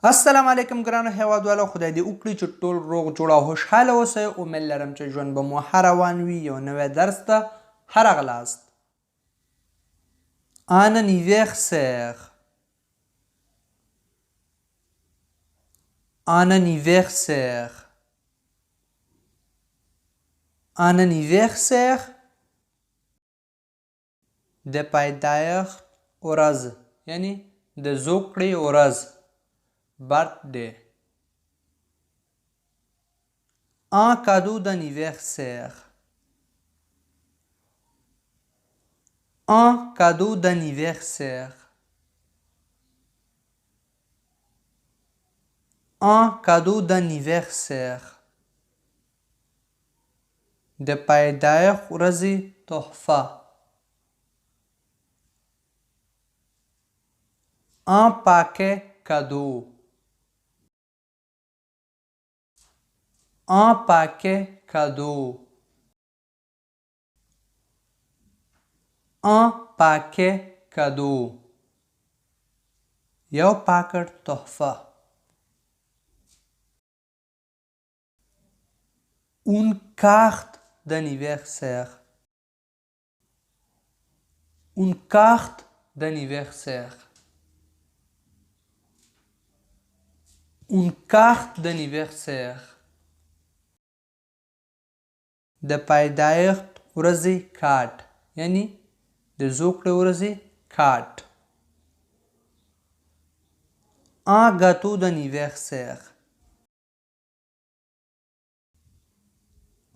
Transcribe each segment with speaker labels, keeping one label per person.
Speaker 1: السلام علیکم ګرانو هیوادوالو، خدای دې وکړي چې ټول روغ جوړ او خوشحاله اوسئ. امید لرم چې ژوند به مو ښه روان وي. یو نوی درس ته ښه راغلاست. Anniversaire. Anniversaire. Anniversaire د پیدایښت ورځ، یعنی د زوکړې ورځ. Birthday. Un cadeau d'anniversaire. Un cadeau d'anniversaire. Un cadeau d'anniversaire. د پیدایښت ورځې تحفه. Un paquet cadeau. Un paquet cadeau. Un paquet cadeau. یو پاکټ تحفه. Une carte d'anniversaire. Une carte d'anniversaire. Une carte d'anniversaire. د پیدایښت ورځې کارت، یعنی د زوکړې ورځې کارت. Un gâteau d'anniversaire.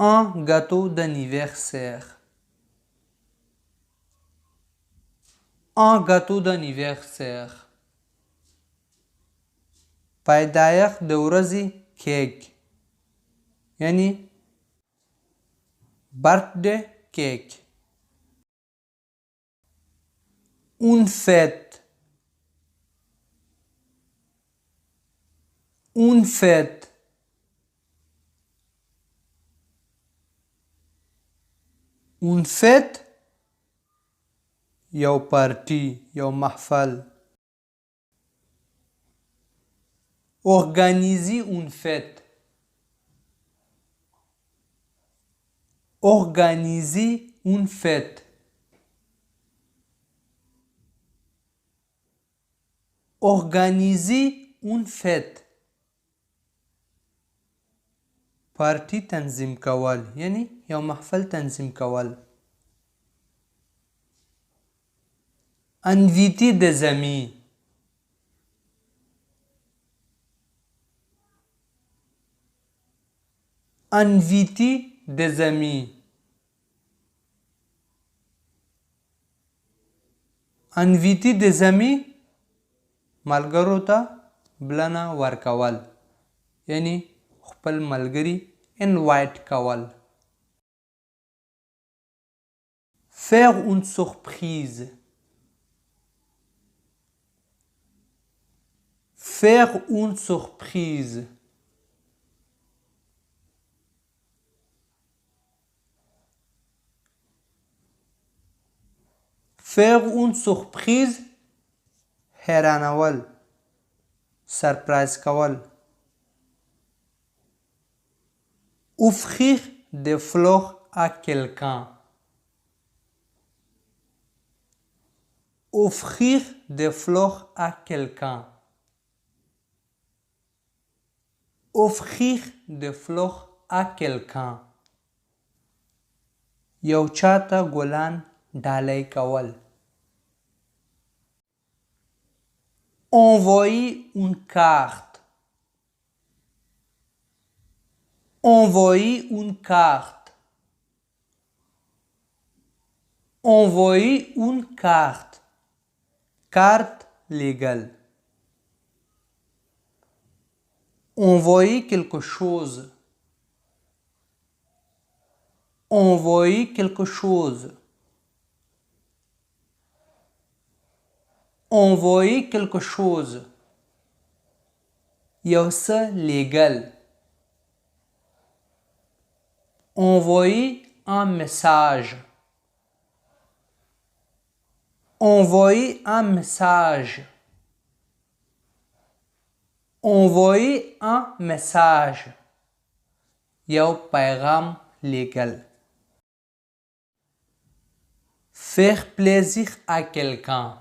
Speaker 1: Un gâteau d'anniversaire. Un gâteau d'anniversaire. پیدایښت د ورځې کیک، یعنی birthday cake. Une fête. Une fête. Une fête یو پارټي، یو محفل. Organiser une fête. Organiser une fête. Organiser une fête. پارټي تنظیم کول، یعنی یو محفل تنظیم کول. Inviter des amis. Inviter des amis. Inviter des amis ملګرو ته بلنه ورکول، یعنی خپل ملګري انوایټ کول. Faire une surprise. Faire une surprise. Faire une surprise حیرانول، سرپرایز کول. Offrir des fleurs à quelqu'un. Offrir des fleurs à quelqu'un. Offrir des fleurs à quelqu'un. یو چاته ګلان ډالۍ کول. Envoyer une carte. Envoyer une carte. Envoyer une carte. Carte légale. Envoyer quelque chose. Envoyer quelque chose. Envoyer quelque chose. یو څه لیږل. Envoyer un message. Envoyer un message. envoyer un message یو پیغام لیکل. faire plaisir à quelqu'un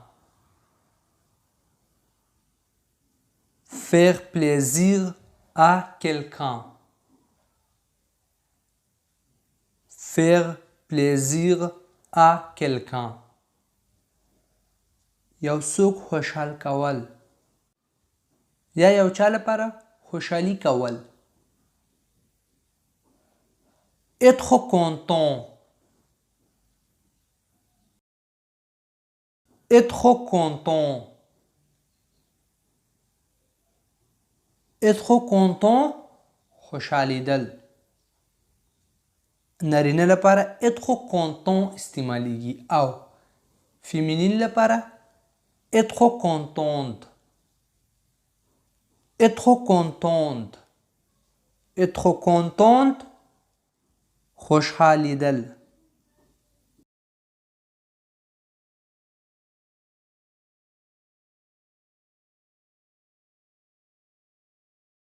Speaker 1: faire plaisir à quelqu'un faire plaisir à quelqu'un یو څوک خوشحال کول یا یو چا لپاره خوشحالي کول. être content être content être content خوشحالیدل. نارینه لپاره être content استعمالیږي او فیمینین لپاره être contente être contente être contente خوشحالیدل.